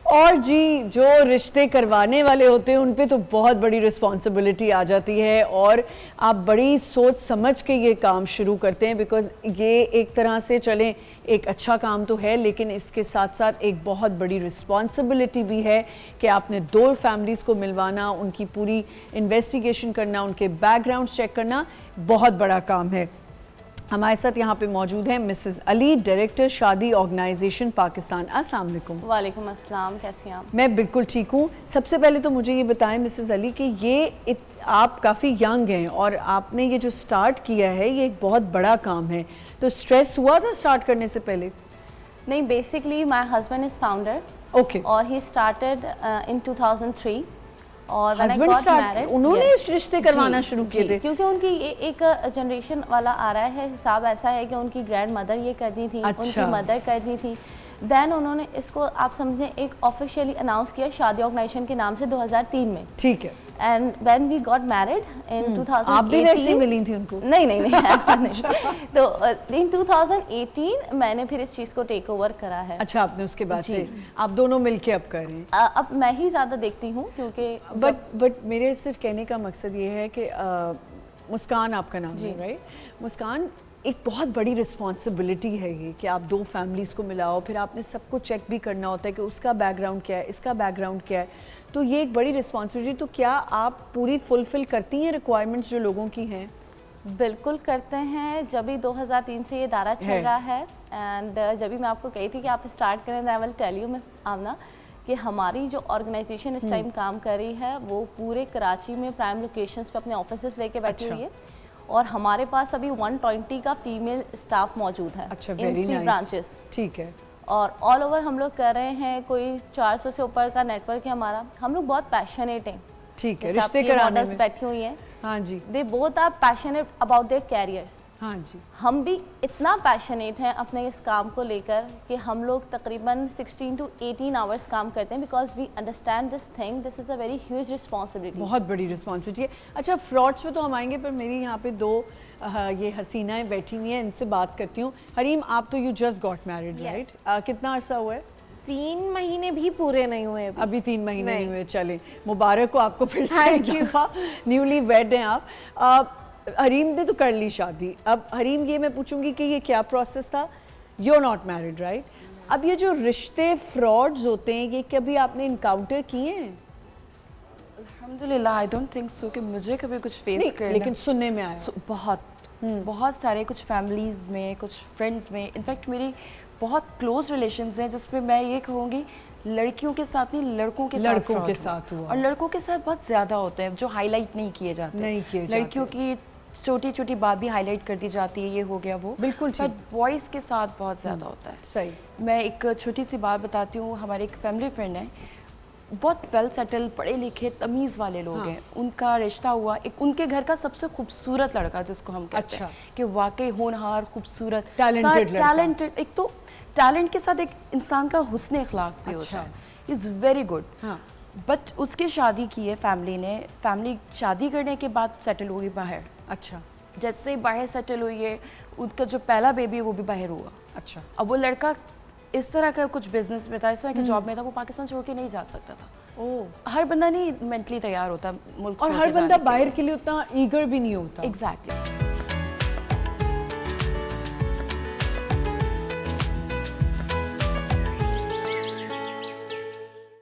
और जी, जो रिश्ते करवाने वाले होते हैं उन पे तो बहुत बड़ी रिस्पॉन्सिबिलिटी आ जाती है और आप बड़ी सोच समझ के ये काम शुरू करते हैं, बिकॉज़ ये एक तरह से चलें एक अच्छा काम तो है, लेकिन इसके साथ साथ एक बहुत बड़ी रिस्पॉन्सिबिलिटी भी है कि आपने दो फैमिलीज़ को मिलवाना, उनकी पूरी इन्वेस्टिगेशन करना, उनके बैकग्राउंड चेक करना बहुत बड़ा काम है। हमारे साथ यहाँ पे मौजूद हैं मिसेस अली, डायरेक्टर शादी ऑर्गेनाइजेशन पाकिस्तान। अस्सलाम वालेकुम। वालेकुम अस्सलाम, कैसी हैं आप? मैं बिल्कुल ठीक हूँ। सबसे पहले तो मुझे ये बताएं मिसेस अली कि ये आप काफ़ी यंग हैं और आपने ये जो स्टार्ट किया है ये एक बहुत बड़ा काम है, तो स्ट्रेस हुआ था स्टार्ट करने से पहले? नहीं, basically my husband is founder. Okay. और ही स्टार्टेड इन 2003 और हस्बैंड स्टार्ट उन्होंने रिश्ते करवाना शुरू किए थे? क्योंकि उनकी एक जनरेशन वाला आ रहा है हिसाब, ऐसा है कि उनकी ग्रैंड मदर ये करती थी, उनकी मदर करती थी। देन उन्होंने इसको आप समझें एक ऑफिशियली अनाउंस किया शादी ऑर्गेनाइजेशन के नाम से 2003 में। ठीक है। And when we got married in 2018, आप भी वैसे मिली थी उनको? नहीं ऐसा नहीं। तो इन 2018 मैंने फिर इस चीज़ को टेक ओवर करा है। अच्छा, आपने उसके बाद से आप दोनों मिलके अब कर रहे हैं? अब मैं ही ज़्यादा देखती हूँ क्योंकि बट मेरे सिर्फ कहने का मकसद ये है कि मुस्कान आपका नाम है, राइट? मुस्कान, एक बहुत बड़ी रिस्पॉन्सिबिलिटी है ये कि आप दो फैमिलीज़ को मिलाओ, फिर आपने सबको चेक भी करना होता है कि उसका बैकग्राउंड क्या है, इसका बैकग्राउंड क्या है, तो ये एक बड़ी रिस्पॉन्सिबिलिटी। तो क्या आप पूरी फुलफ़िल करती हैं रिक्वायरमेंट्स जो लोगों की हैं? बिल्कुल करते हैं। जब भी 2003 से ये दायरा चल रहा है एंड जब भी मैं आपको कही थी कि आप स्टार्ट करें, I will tell you miss Amna कि हमारी जो ऑर्गेनाइजेशन इस टाइम काम कर रही है वो पूरे कराची में प्राइम लोकेशंस पे अपने ऑफिसेस लेके बैठी हुई है और हमारे पास अभी 120 का फीमेल स्टाफ मौजूद है। अच्छा, इन 3 ब्रांचेस। ठीक है। और ऑल ओवर हम लोग कर रहे हैं, कोई 400 से ऊपर का नेटवर्क है हमारा। हम लोग बहुत पैशनेट हैं। ठीक है, रिश्ते कराने में बैठी हुई हैं। हाँ जी। They both are passionate about their careers. हाँ जी। हम भी इतना पैशनेट हैं अपने इस काम को लेकर कि हम लोग तकरीबन 16 to 18 आवर्स काम करते हैं, because we understand this thing, this is a very huge responsibility. बहुत बड़ी रिस्पॉन्सिबिलिटी है। अच्छा, फ्रॉड्स पे तो हम आएंगे, पर मेरी यहाँ पे दो ये हसीनाएं बैठी हुई हैं, इनसे बात करती हूँ। हरीम, आप तो you just got married, right? कितना अर्सा हुआ है? 3 महीने भी पूरे नहीं हुए अभी 3 महीने नहीं हुए। चले, मुबारक हो आपको फिर से, न्यूली वेड हैं आप। हरीम ने तो कर ली शादी। अब हरीम, ये मैं पूछूंगी कि ये क्या प्रोसेस था? You are not married, right? अब ये जो रिश्ते फ्रॉड्स होते हैं, ये कभी आपने इनकाउंटर किए हैं? अल्हम्दुलिल्लाह, आई डोंट थिंक सो कि मुझे कभी कुछ फेस करना, लेकिन सुनने में आया बहुत सारे, कुछ फैमिलीज़ में, कुछ फ्रेंड्स में, इनफैक्ट मेरी बहुत क्लोज रिलेशंस हैं जिसमें मैं ये कहूँगी लड़कियों के साथ नहीं, लड़कों के साथ हुआ। और लड़कों के साथ बहुत ज़्यादा होते हैं जो हाईलाइट नहीं किए जाते। लड़कियों की छोटी छोटी बात भी हाईलाइट कर दी जाती है, ये हो गया वो, बिल्कुल। बट बॉयज़ के साथ बहुत ज़्यादा होता है। सही। मैं एक छोटी सी बात बताती हूँ। हमारे एक फैमिली फ्रेंड है, बहुत वेल सेटल, पढ़े लिखे, तमीज़ वाले लोग हैं। उनका रिश्ता हुआ एक उनके घर का सबसे खूबसूरत लड़का, जिसको हम कहते हैं कि वाकई होनहार, खूबसूरत, टैलेंटेड। एक तो टैलेंट के साथ एक इंसान का हुस्न अखलाक भी होता है, इज़ वेरी गुड। बट उसकी शादी की है फैमिली ने। फैमिली शादी करने के बाद सेटल हुई बाहर। अच्छा। जैसे बाहर सेटल हुई है, उनका जो पहला बेबी है वो भी बाहर हुआ। अच्छा। अब वो लड़का इस तरह का कुछ बिजनेस में था, इस तरह की जॉब में था, वो पाकिस्तान छोड़ के नहीं जा सकता था। हर बंदा नहीं मेंटली तैयार होता मुल्क, और हर बंदा बाहर के लिए उतना ईगर भी नहीं होता। एग्जैक्टली।